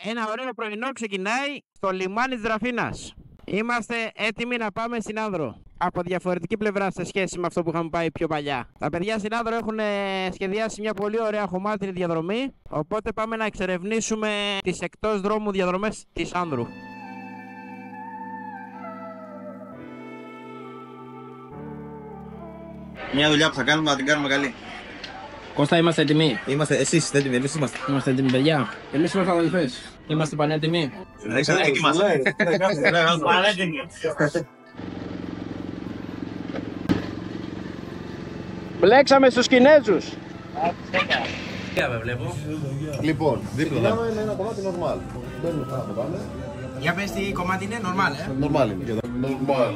Ένα ωραίο πρωινό ξεκινάει στο λιμάνι της Δραφίνας. Είμαστε έτοιμοι να πάμε στην Άνδρο. Από διαφορετική πλευρά σε σχέση με αυτό που είχαμε πάει πιο παλιά. Τα παιδιά στην Άνδρο έχουν σχεδιάσει μια πολύ ωραία χωμάτινη διαδρομή. Οπότε πάμε να εξερευνήσουμε τις εκτός δρόμου διαδρομές της Άνδρου. Μια δουλειά που θα κάνουμε να την κάνουμε καλή. Κώστα, είμαστε έτοιμοι. Είμαστε, εσείς είστε έτοιμοι, εμείς είμαστε. Είμαστε έτοιμοι, παιδιά. Εμείς είμαστε αδελφές. Είμαστε πανέτοιμοι. Μπλέξαμε στους Κινέζους. Λοιπόν, δίπλα με ένα κομμάτι normal. Μπαίνουμε πάνω από πάνω. Για πες τι κομμάτι είναι, normal, Normal είναι. Normal.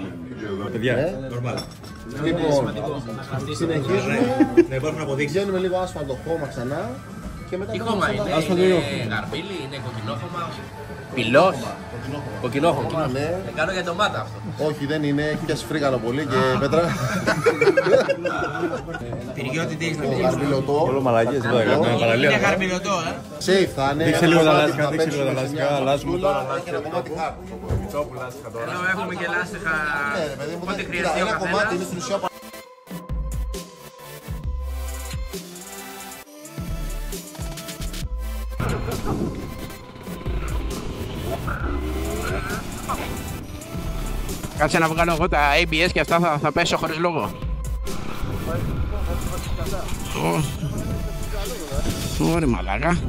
Παιδιά, normal. Λοιπόν, συνεχίζουμε. Βγαίνουμε λίγο άσφαλτο χώμα ξανά. Και μετά Τι χώμα είναι, γαρμπίλι, είναι κοκκινόχωμα. Πυλός. Κοκκινόχωμα. Ναι. Κάνω για ντομάτα αυτό. Όχι, δεν είναι, έχει πιάσει φρίγανο πολύ και πέτρα. Τυριώτη τι έχεις να πεις. Γαρμπιλωτό. Όλο μαλακίες εδώ έκανα παραλία. Είναι γαρμπιλωτό, Safe θα είναι. Δείξε λίγο τα λάστιχα, δείξε λίγο τα λάστιχα. Αλλάζουμε τώρα. Εδώ έχουμε και λάστιχα. Ό,τι χρειαστεί ο Ένα κομμάτι καθένας. είναι στην ουσία. Κάτσε να βγάλω εγώ τα ABS και αυτά θα πέσω χωρίς λόγο. Ωραία μαλάκα.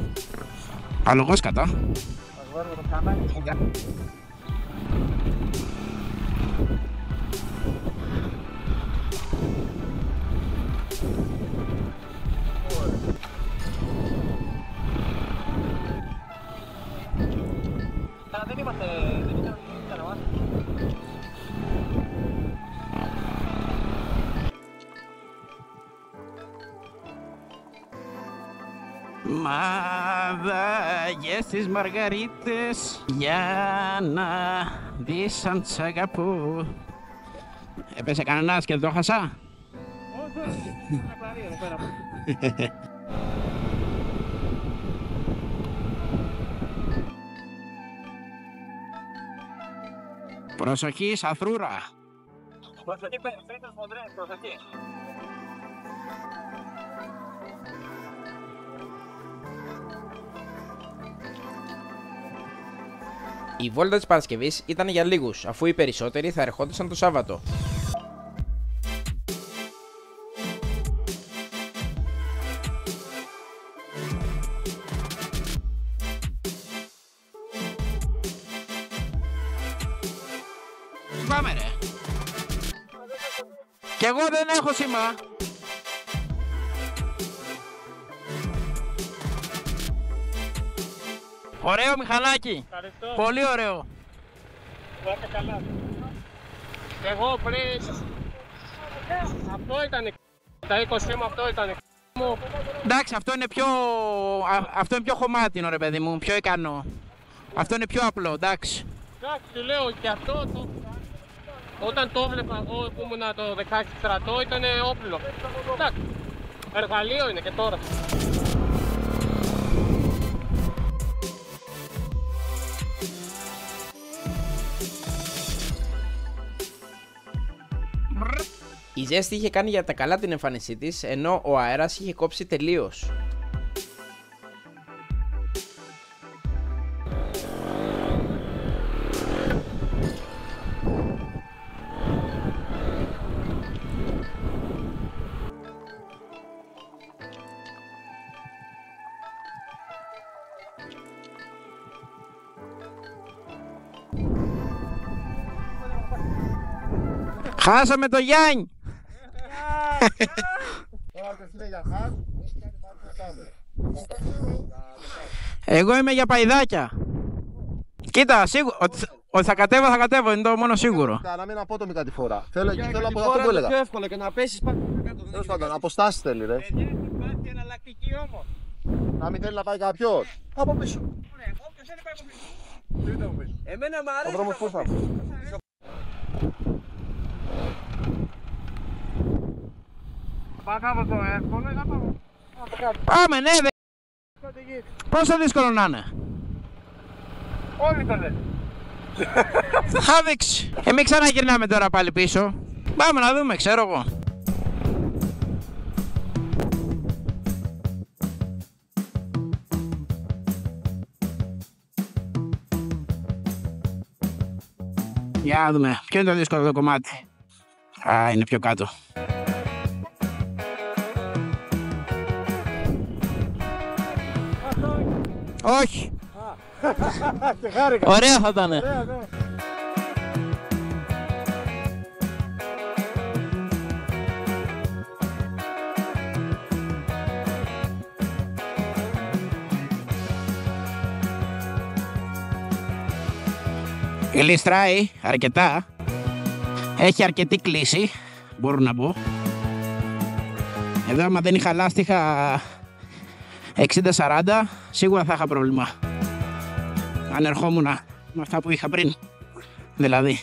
Αλογός κατά. Δεν είμαστε κανένα. Μαδάγες στις μαργαρίτες για να δεις αν τ' αγαπώ. Έπεσε κανένας και το χάσα. Προσοχή, σαθρούρα. Προσοχή, πέτρες μοντρές, προσοχή. Η βόλτα της Παρασκευής ήταν για λίγους, αφού οι περισσότεροι θα ερχόντουσαν το Σάββατο. Πάμε ρε! Κι εγώ δεν έχω σήμα! Ωραίο μηχανάκι! Ευχαριστώ. Πολύ ωραίο! Πάτε καλά. Εγώ πριν... Αυτό ήταν τα 20 μου, αυτό ήταν μου. Εντάξει, αυτό είναι πιο χωμάτινο ρε παιδί μου, πιο ικανό. Αυτό είναι πιο απλό, εντάξει. Εντάξει, του λέω και αυτό το... Όταν το έβλεπα εγώ που ήμουν το 16 στρατό ήταν όπλο. Εντάξει, εργαλείο είναι και τώρα. Η ζέστη είχε κάνει για τα καλά την εμφάνισή της, ενώ ο αέρας είχε κόψει τελείως. Χάσαμε το Γιάννη! Εγώ είμαι για παϊδάκια. Κοίτα, ότι θα κατέβω, είναι το μόνο σίγουρο. Να μην απότομη κάτι φορά. Θέλω από αυτό που έλεγα. Πιο εύκολο και να πέσεις πάνω. Τέλος πάντων, αποστάσεις θέλει ρε. Υπάρχει εναλλακτική όμως. Να μην θέλει να πάει κάποιος. Από πίσω. Όποιος δεν πάει από πίσω. Εμένα μ' Ο αρέσει. δρόμος πώς θα Πάμε κάπου το εύκολο ή να πάμε. Πάμε, ναι, πόσο δύσκολο να είναι. Όλοι το λένε. Θα δείξει. Μην ξαναγυρνάμε τώρα πάλι πίσω. Πάμε να δούμε, ξέρω εγώ. Για να δούμε. Ποιο είναι το δύσκολο το κομμάτι. Α, είναι πιο κάτω. Όχι. Ωραία θα ήταν. Γλιστράει αρκετά. Έχει αρκετή κλίση, μπορώ να πω. Εδώ άμα δεν είχα λάστιχα 60-40, σίγουρα θα είχα πρόβλημα. Αν ερχόμουν με αυτά που είχα πριν. Δηλαδή.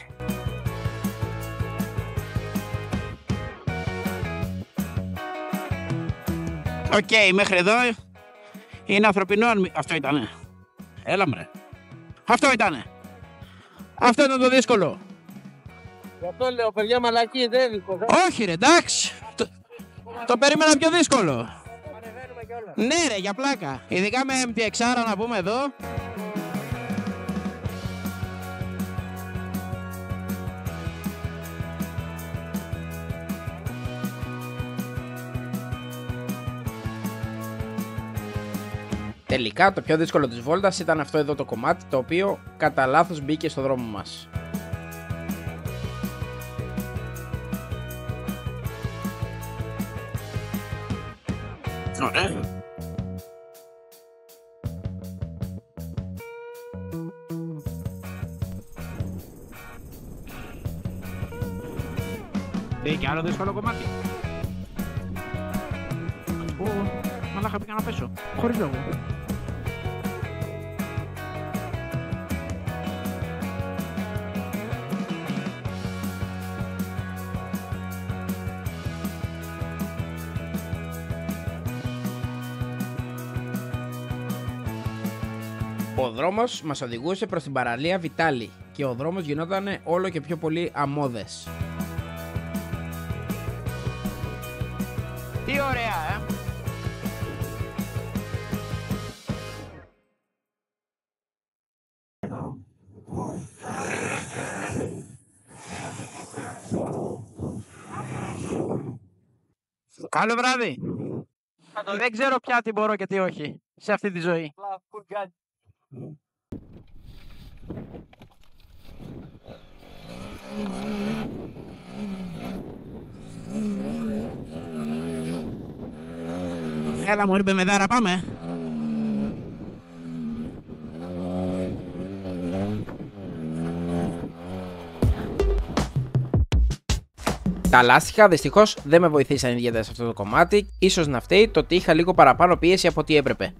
Οκ, μέχρι εδώ είναι ανθρωπινό. Αυτό ήτανε. Έλα μωρέ. Αυτό ήτανε. Αυτό ήταν το δύσκολο. Γι' αυτό λέω, παιδιά, μαλακή δεν είναι. Όχι ρε, εντάξει. Το περίμενα πιο δύσκολο. Ναι ρε, για πλάκα. Ειδικά με MTX να πούμε εδώ. Τελικά το πιο δύσκολο της βόλτας ήταν αυτό εδώ το κομμάτι, το οποίο κατά λάθος μπήκε στο δρόμο μας. Ωραία. Και άλλο δύσκολο κομμάτι. Μαλάκα πήγα να πέσω, χωρίς λόγο. Ο δρόμος μας οδηγούσε προς την παραλία Βιτάλη και ο δρόμος γινόταν όλο και πιο πολύ αμμώδες. Τι ωραία, Καλό βράδυ. Δεν ξέρω πια τι μπορώ και τι όχι σε αυτή τη ζωή. Έλα μωρή μπεμεδάρα, πάμε. Τα λάστιχα δυστυχώς δεν με βοηθήσαν ιδιαίτερα σε αυτό το κομμάτι, ίσως να φταίει το ότι είχα λίγο παραπάνω πίεση από ό,τι έπρεπε.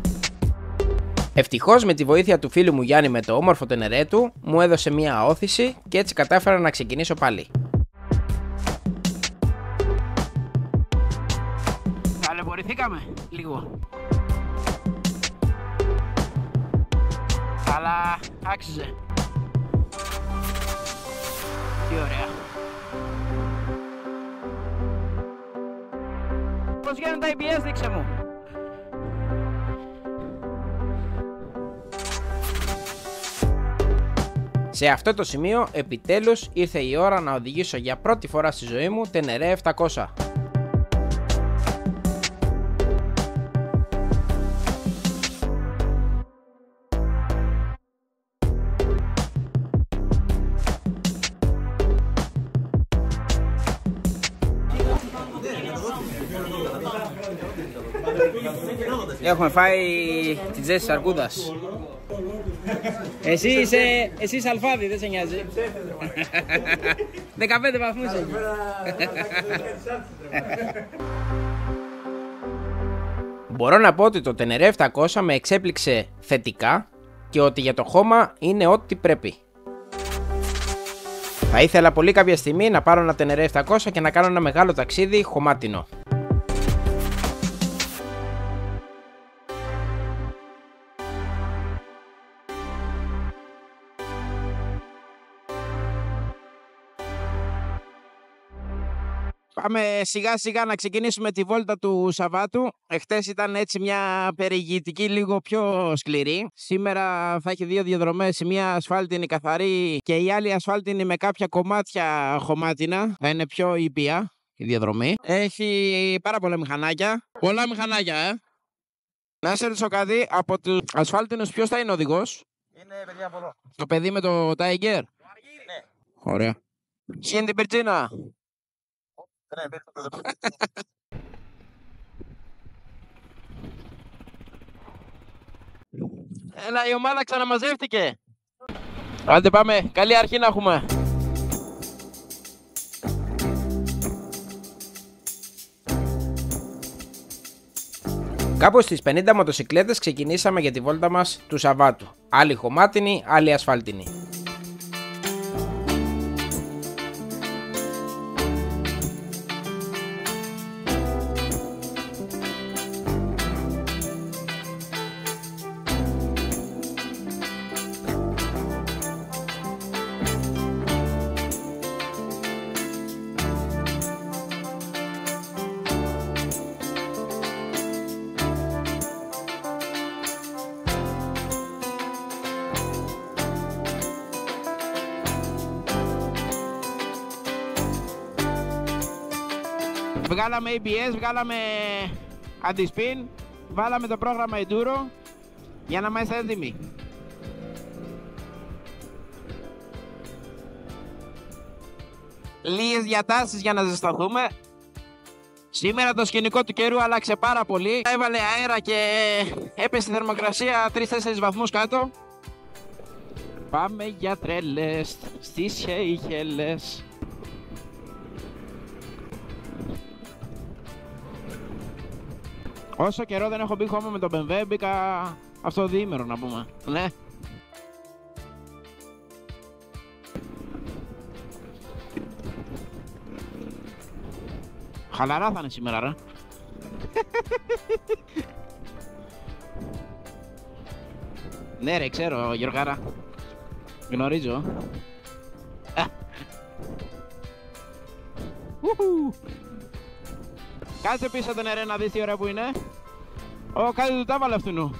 Ευτυχώς με τη βοήθεια του φίλου μου Γιάννη με το όμορφο τενερέ του, μου έδωσε μία όθηση και έτσι κατάφερα να ξεκινήσω πάλι. Ταλαιπωρηθήκαμε λίγο. Αλλά άξιζε. Τι ωραία. Πώς γίνονται τα ABS, δείξε μου. Σε αυτό το σημείο επιτέλους ήρθε η ώρα να οδηγήσω για πρώτη φορά στη ζωή μου Τενερέ 700. Έχουμε φάει τη τζέση της αρκούδας. Εσύ είσαι αλφάδι, δεν σε νοιάζει. 15 βαθμούς έχει. Μπορώ να πω ότι το Τενερέ 700 με εξέπληξε θετικά και ότι για το χώμα είναι ό,τι πρέπει. Θα ήθελα πολύ κάποια στιγμή να πάρω ένα Τενερέ 700 και να κάνω ένα μεγάλο ταξίδι χωμάτινο. Πάμε σιγά σιγά να ξεκινήσουμε τη βόλτα του Σαββάτου. Εχθές ήταν έτσι μια περιηγητική λίγο πιο σκληρή. Σήμερα θα έχει δύο διαδρομές. Η μία ασφάλτινη καθαρή και η άλλη ασφάλτινη με κάποια κομμάτια χωμάτινα. Θα είναι πιο ήπια η διαδρομή. Έχει πάρα πολλά μηχανάκια. Πολλά μηχανάκια, Να σε ρωτήσω κάτι, από τους ασφάλτινους ποιος θα είναι ο οδηγός? Είναι παιδιά από εδώ. Το παιδί με το Tiger. Ναι. Ωραία. Συν την Περτσίνα. Έλα, η ομάδα ξαναμαζεύτηκε. Άντε πάμε, καλή αρχή να έχουμε. Κάπου στις 50 μοτοσικλέτες ξεκινήσαμε για τη βόλτα μας του Σαββάτου. Άλλη χωμάτινη, άλλη ασφάλτινη. Βγάλαμε ABS, βγάλαμε anti-spin, βάλαμε το πρόγραμμα Enduro για να είμαστε έτοιμοι. Λίγες διατάσεις για να ζεσταθούμε. Σήμερα το σκηνικό του καιρού άλλαξε πάρα πολύ. Έβαλε αέρα και έπεσε η θερμοκρασία 3-4 βαθμούς κάτω. Πάμε για τρέλες στις Σέιχελες. Όσο καιρό δεν έχω μπει χώμα με τον BMW, μπήκα αυτό το διήμερο να πούμε. Ναι. Χαλαρά θα είναι σήμερα, ρε. Ναι ρε, ξέρω Γιωργάρα. Γνωρίζω. Κάτσε πίσω τον ρε να δεις τι ωραία που είναι. Ω, κάτι του τα βάλε αυτού.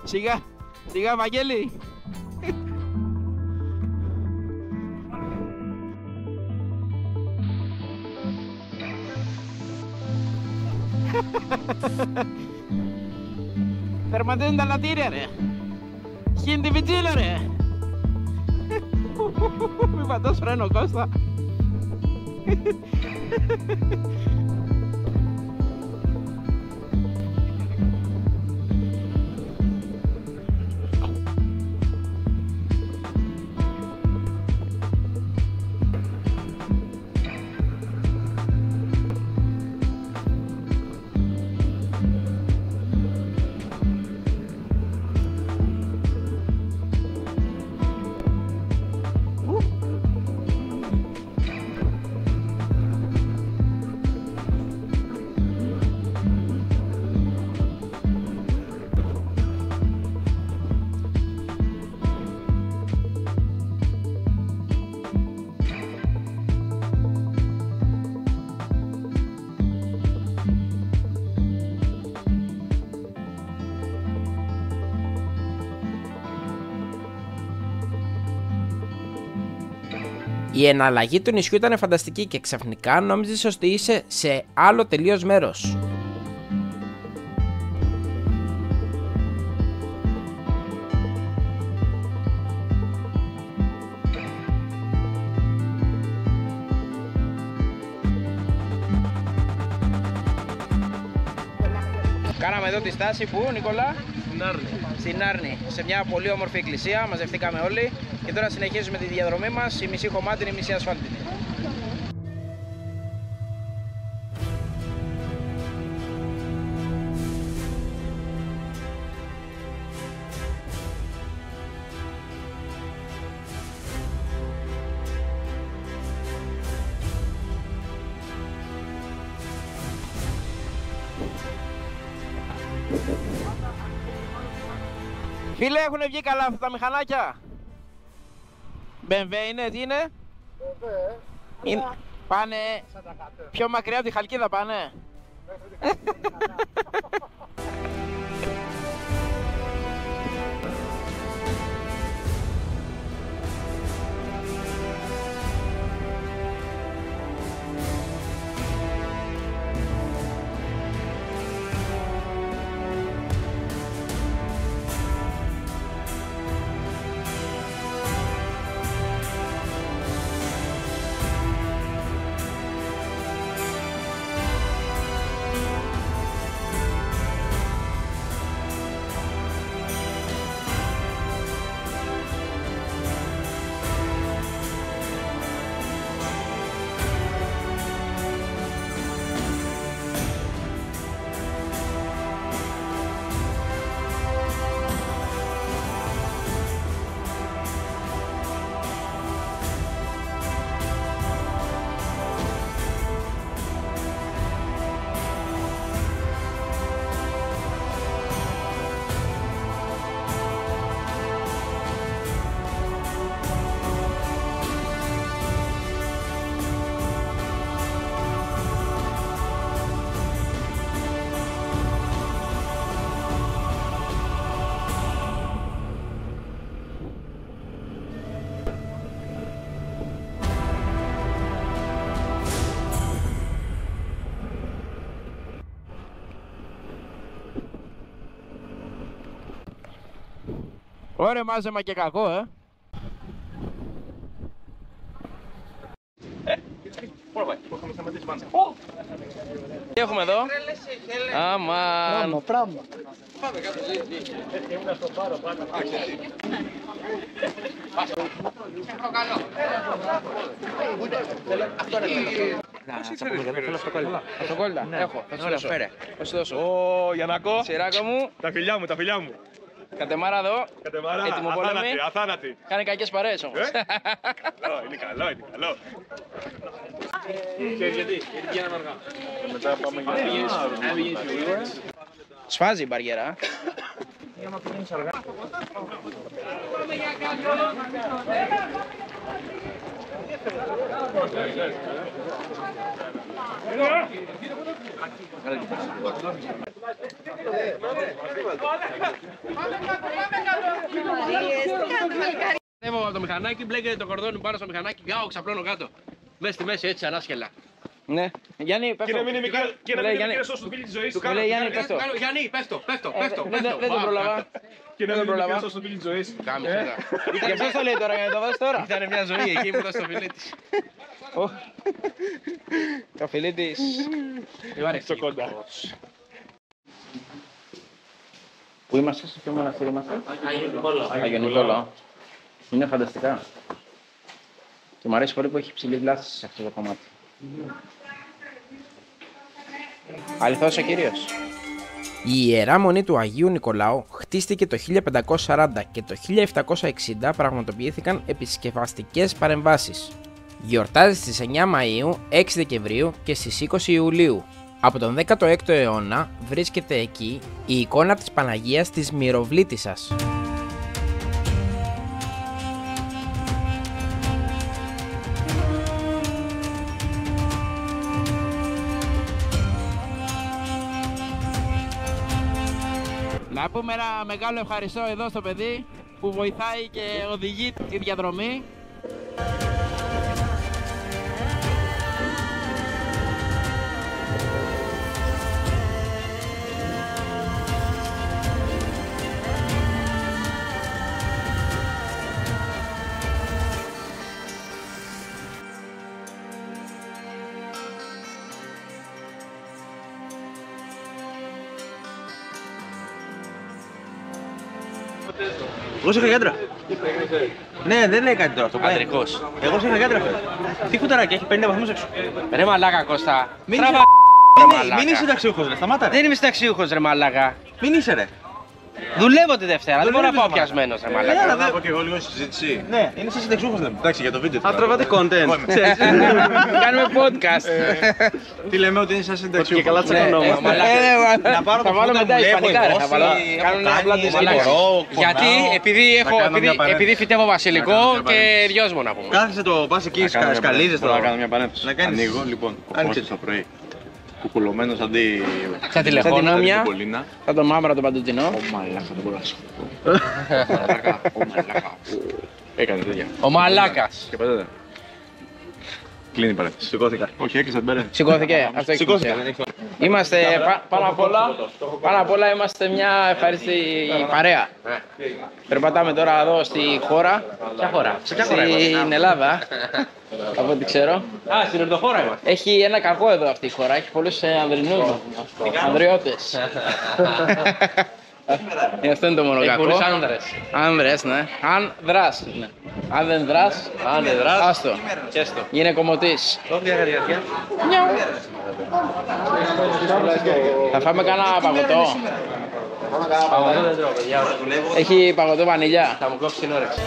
Σιγά, σιγά Βαγγέλη. Τερματίζουν τα λατήρια ρε. Χύνει τη βιτζίλα ρε. Μη πατάς φρένο Κώστα. Η εναλλαγή του νησιού ήταν φανταστική και ξαφνικά νόμιζες ότι είσαι σε άλλο τελείως μέρος. Κάναμε εδώ τη στάση που, Νικόλα? Στην Άρνη, σε μια πολύ όμορφη εκκλησία, μαζευτήκαμε όλοι και τώρα συνεχίζουμε τη διαδρομή μας, η μισή χωμάτινη, η μισή ασφάλτινη. Φίλε, έχουν βγει καλά αυτά τα μηχανάκια? BMW είναι, τι είναι? BMW. Πάνε πιο μακριά από τη Χαλκίδα πάνε. Ωραίο μάζεμα και κακό, Τι έχουμε εδώ? Αμάν. Πράγμα. Αυτοκόλλητα. Έχω. Θα σου δώσω. Ω, Γιαννάκο. Σειράκο μου. Τα φιλιά μου, τα φιλιά μου. Κατεμάρα εδώ. Κατεμάρα. Ετοιμοπόλεμη. Αθάνατη. Κάνει κακές παρέες όμως. Είναι καλό, είναι καλό. Ξέρεις γιατί? Γιατί πηγαίναμε αργά. Μετά πάμε για σφάζει η μπαριέρα. Άμα πηγαίνεις αργά. Πάμε για Ανέβω από το μηχανάκι, μπλέκεται το κορδόνι πάνω στο μηχανάκι, γκάω, ξαπλώνω κάτω. Μέσα στη μέση έτσι ανάσχελα. Ναι, Γιάννη, πέφτω. Και να μην είναι μικρές όσο του φίλη της ζωής. Του λέει Γιάννη, πέφτω. Γιάννη, πέφτω. Δεν το προλαβα. Και να μην είναι μικρές όσο του φίλη της ζωής. Κάμισε. Και ποιος το λέει τώρα, για να το δώσεις τώρα. Ήταν μια ζωή εκεί που ήταν στο φιλί της. Το φιλί της. Στο κοντά. Πού είμαστε, σε ποιο μοναστήρι είμαστε? Άγιο Νικόλαο. Είναι φανταστικά. Και μου αρέσει πολύ που έχει ψηλή βλάστηση σε αυτό το κομμάτι. Αληθώς ο Κύριος. Η Ιερά Μονή του Αγίου Νικολάου χτίστηκε το 1540 και το 1760 πραγματοποιήθηκαν επισκευαστικές παρεμβάσεις. Γιορτάζει στις 9 Μαΐου, 6 Δεκεμβρίου και στις 20 Ιουλίου. Από τον 16ο αιώνα βρίσκεται εκεί η εικόνα της Παναγίας της Μυροβλήτισσας. Να πούμε ένα μεγάλο ευχαριστώ εδώ στο παιδί που βοηθάει και οδηγεί τη διαδρομή. Εγώ σε είχα κέντρα. Ναι, δεν λέει κάτι τώρα αυτό. Αντρικός. Εγώ σε είχα κέντρα. Τι κουταράκι, έχει 50 βαθμούς έξω. Ρε μαλάκα Κώστα. Μην είσαι συνταξιούχος ρε, σταμάτα ρε. Δεν είμαι συνταξιούχος ρε μαλάκα. Μην είσαι ρε. Δουλεύω τη Δευτέρα, δεν μπορώ να πάω πιασμένος. Να πω και εγώ λίγο συζήτηση. Ναι, είναι σαν συνταξιούχος λέμε. Εντάξει, για το βίντεο. Α, τραβάτε content. Κάνουμε podcast. Τι λέμε ότι είναι σαν Και συνταξιούχος. καλά τσακωνόμαστε. Να πάρω το βάλω φρούτα μετά μου, λέω ισπανικά, ρε, εγώ, θα βάλω. Κάνουν απλά τη Γιατί, επειδή φυτεύω βασιλικό και δυόσμο να πούμε. Κάθεσαι το πας εκεί, σκαλίζεις Μπορώ το. να κάνω μια επανένταση. Να κάνεις. Ανοίγω λοιπόν. Άνοιξε. Κόστος το πρωί. Κουκουλωμένος αντί. Σαν τηλεφώνια. Κουκουλίνα. Θα τον μαύρα τον παντουτινό. Ω μαλάκα, δεν μπορώ να σου πω. Μαλάκα, ω μαλάκα. Έκανε τέτοια. Ο Μαλάκας. Και πατάτε. Κλείνει η παρένθεση. Σηκώθηκα. Όχι, έκλεισα την παρένθεση. Σηκώθηκε. Αυτό έχει Σηκώθηκα. σημασία. Είμαστε πάνω απ' όλα είμαστε μια ευχάριστη παρέα. Περπατάμε τώρα εδώ στη χώρα. Ποια χώρα? Στην Ελλάδα. Από ό,τι ξέρω. Α, στην Ορδοχώρα είμαστε. Έχει ένα κακό εδώ αυτή η χώρα. Έχει πολλούς ανδρινούς ανδριώτες. Αυτό είναι το μόνο κακό. Πολλούς άνδρες. Άνδρες, ναι. Αν δράς. Αν δεν δράς, άστο. Γίνε κομμωτής. Θα φάμε κανένα παγωτό. Παγωτό δεν τρώω, παιδιά. Έχει παγωτό βανιλιά. Θα μου κόψει την όρεξη.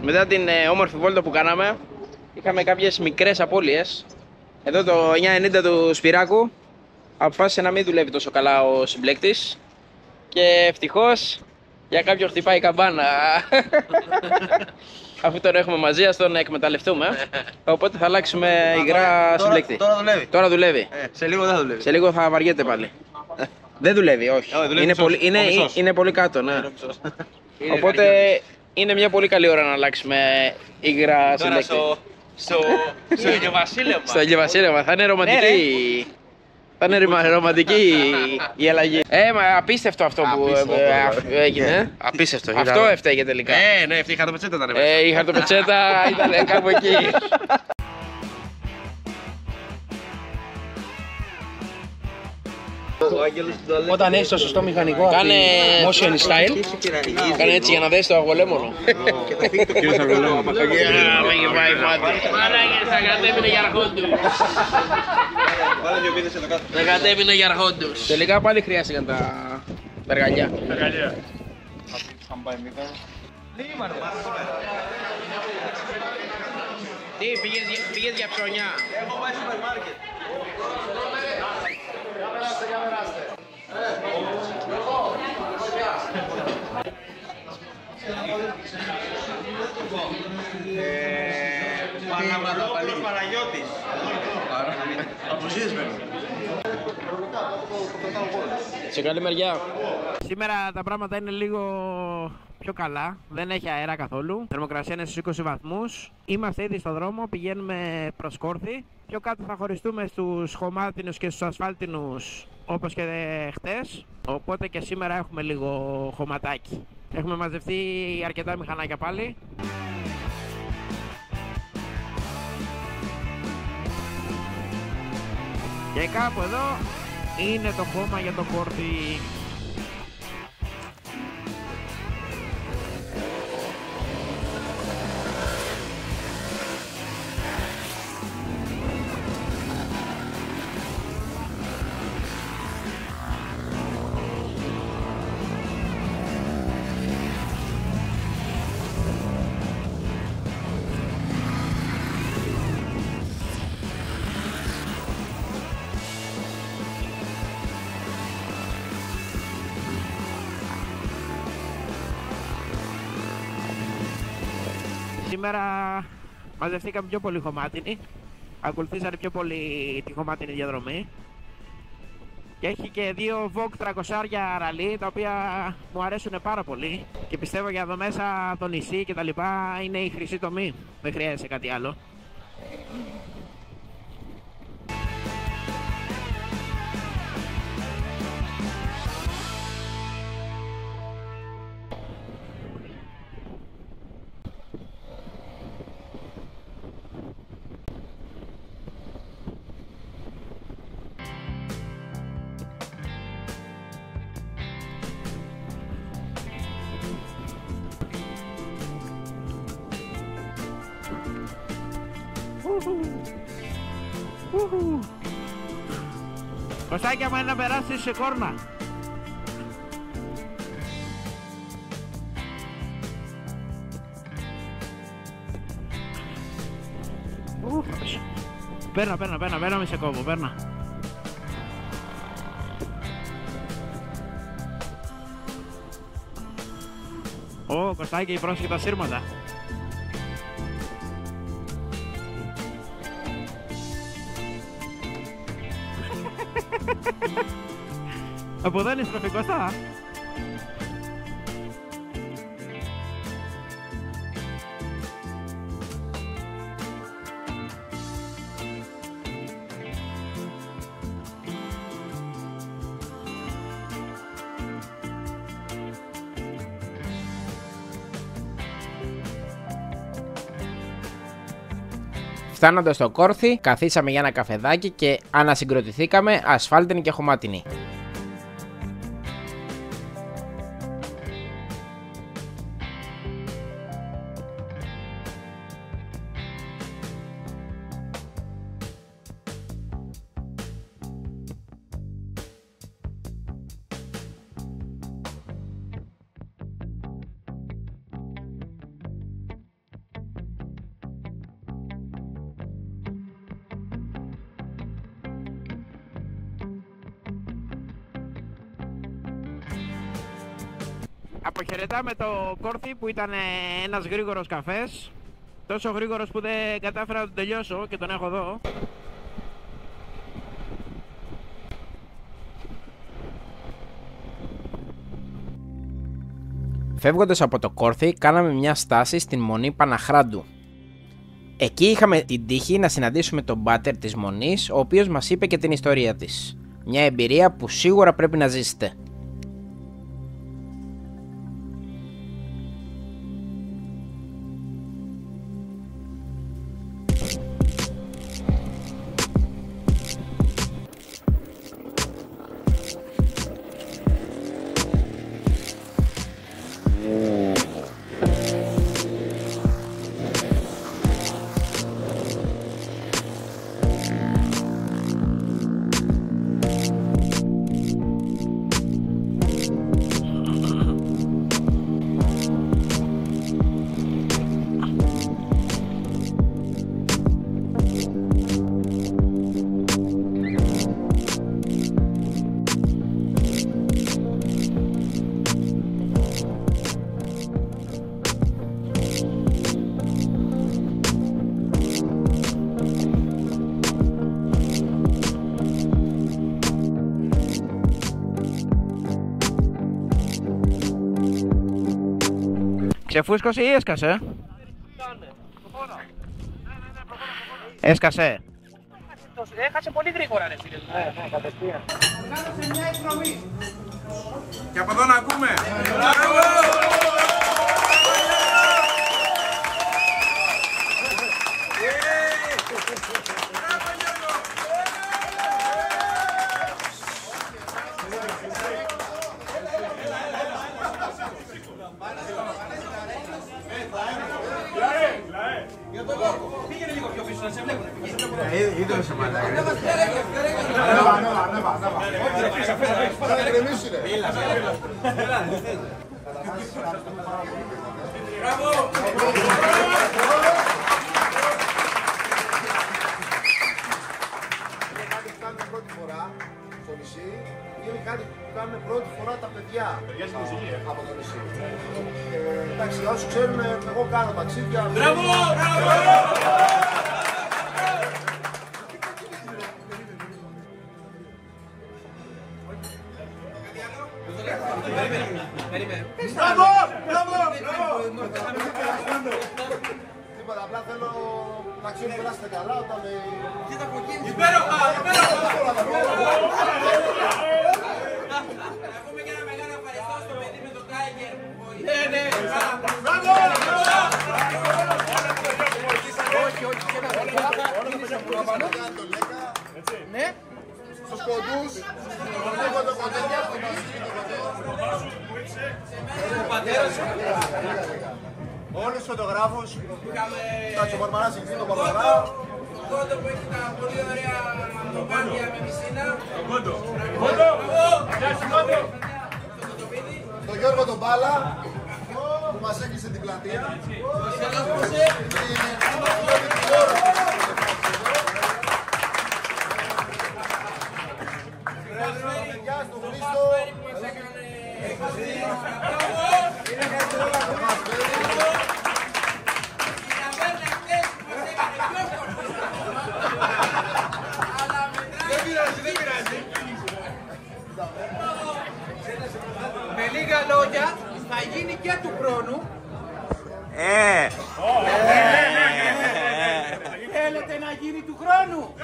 Μετά την όμορφη βόλτα που κάναμε, είχαμε κάποιες μικρές απώλειες. Εδώ το 990 του Σπυράκου αποφάσισε να μην δουλεύει τόσο καλά ο συμπλέκτης και ευτυχώς για κάποιον χτυπάει η καμπάνα. Αφού τον έχουμε μαζί, ας τον εκμεταλλευτούμε. Οπότε θα αλλάξουμε υγρά συμπλέκτη. Τώρα δουλεύει. Τώρα δουλεύει. Σε λίγο δεν θα δουλεύει. Σε λίγο θα βαριέται πάλι. Δεν δουλεύει, όχι. Είναι πολύ κάτω, ναι. Οπότε είναι μια πολύ καλή ώρα να αλλάξουμε υγρά συμπλέκτη. Στο ηλιοβασίλευμα. Στο ηλιοβασίλευμα θα είναι ρομαντική. Θα είναι ρομαντική η αλλαγή. Μα απίστευτο αυτό που έγινε. Απίστευτο. Αυτό έφταιγε τελικά. Ναι, αυτή η χαρτοπετσέτα ήταν. Η χαρτοπετσέτα ήταν κάπου εκεί. Όταν έχεις το σωστό μηχανικό, Κάνε motion style. Κάνε έτσι για να δεις το αγολέμονο. Κύριος Αγολέμου. Μην πάει μάτι. Θα κατέβαινε για αρχόντους. Θα κατέβαινε για αρχόντους. Τελικά πάλι χρειάστηκαν τα εργαλιά. Τι, πήγες για ψώνια? Έχω πάει στο σούπερ μάρκετ. Παναγιώτης. Αποσύες παίρνω. Σε καλή μεριά. Σήμερα τα πράγματα είναι λίγο πιο καλά, δεν έχει αέρα καθόλου. Θερμοκρασία είναι στους 20 βαθμούς. Είμαστε ήδη στο δρόμο, πηγαίνουμε προς Κόρθη. Πιο κάτω θα χωριστούμε στους χωμάτινους και στους ασφάλτινους όπως και χτες. Οπότε και σήμερα έχουμε λίγο χωματάκι. Έχουμε μαζευτεί αρκετά μηχανάκια πάλι. Και κάπου εδώ είναι το χώμα για το Κόρθη. Σήμερα μαζευτήκαμε πιο πολύ χωμάτινοι. Ακολουθήσανε πιο πολύ τη χωμάτινη διαδρομή. Και έχει και 2 Vogue 300 ραλί, τα οποία μου αρέσουν πάρα πολύ. Και πιστεύω για εδώ μέσα το νησί και τα λοιπά είναι η χρυσή τομή. Δεν χρειάζεται κάτι άλλο. Κωστάκια μου είναι να περάσεις σε κόρνα. Παίρνα, μη σε κόβω, παίρνα. Ω, Κωστάκη, πρόσεχε τα σύρματα. Από εδώ είναι στροφή, Κώστα. Φτάνοντας στο Κόρθη, καθίσαμε για ένα καφεδάκι και ανασυγκροτηθήκαμε ασφάλτινοι και χωμάτινοι. Αποχαιρετάμε το Κόρθη που ήταν ένας γρήγορος καφές. Τόσο γρήγορος που δεν κατάφερα να τον τελειώσω και τον έχω εδώ. Φεύγοντας από το Κόρθη, κάναμε μια στάση στην Μονή Παναχράντου. Εκεί είχαμε την τύχη να συναντήσουμε τον πάτερ της Μονής, ο οποίος μας είπε και την ιστορία της. Μια εμπειρία που σίγουρα πρέπει να ζήσετε. Ξεφούσκωσε ή έσκασε? Έσκασε. Έχασε πολύ γρήγορα ρε φίλε. Ναι, κατευθείαν. Κάνασε μια εκδρομή. Και από εδώ να ακούμε. Πήγαινε λίγο πιο πίσω να σε βλέπουν. Είδαμε σε μάλλον. Ανέβα. Θα γκρεμίσει ρε. Κάνουμε πρώτη φορά στο νησί. Είναι κάτι που κάνουμε πρώτη φορά τα παιδιά από το νησί. Εντάξει, όσοι ξέρουν, εγώ κάνω ταξίδια. Μπράβο! Τίποτα, απλά θέλω να ξέρω να περάσετε καλά όταν... Υπέροχα! Να πούμε και ένα μεγάλο ευχαριστώ στο παιδί με τον Tiger που Ναι. Στους κοντούς. Όλους τους φωτογράφους. Κάτσε ο Μαρμαράς εκεί τον Παπαγρά. τον Κόντο που έχει τα πολύ ωραία δωμάτια με πισίνα. Τον Γιώργο τον Μπάλα που μας έκλεισε την πλατεία. Γεια στον Χρήστο. Με λίγα λόγια θα γίνει και του χρόνου. Θέλετε να γίνει του χρόνου.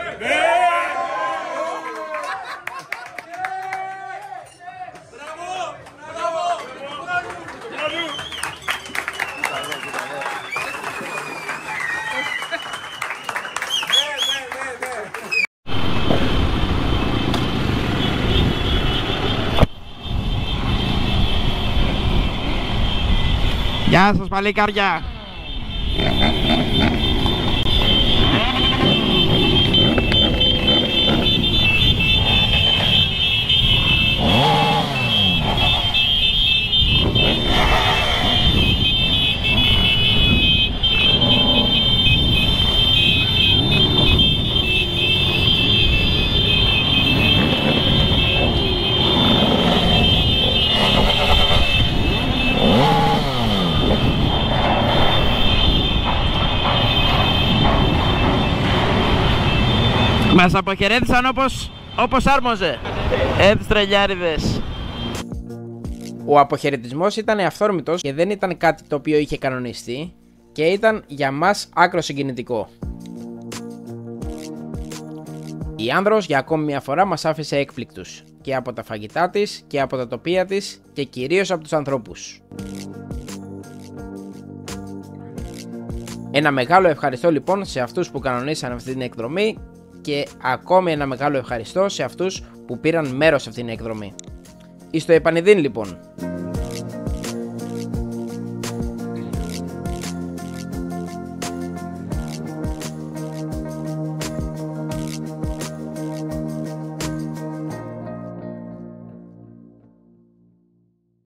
Γεια σας παλικάρια. Μας αποχαιρέτησαν όπως άρμοζε. Τρελιάριδες. Ο αποχαιρετισμός ήταν αυθόρμητος και δεν ήταν κάτι το οποίο είχε κανονιστεί και ήταν για μας άκρο συγκινητικό. Η Άνδρος για ακόμη μια φορά μας άφησε έκπληκτους και από τα φαγητά της και από τα τοπία της και κυρίως από τους ανθρώπους. Ένα μεγάλο ευχαριστώ λοιπόν σε αυτούς που κανονίσαν αυτή την εκδρομή και ακόμη ένα μεγάλο ευχαριστώ σε αυτούς που πήραν μέρος σε αυτήν την εκδρομή. Εις το επανειδήν λοιπόν.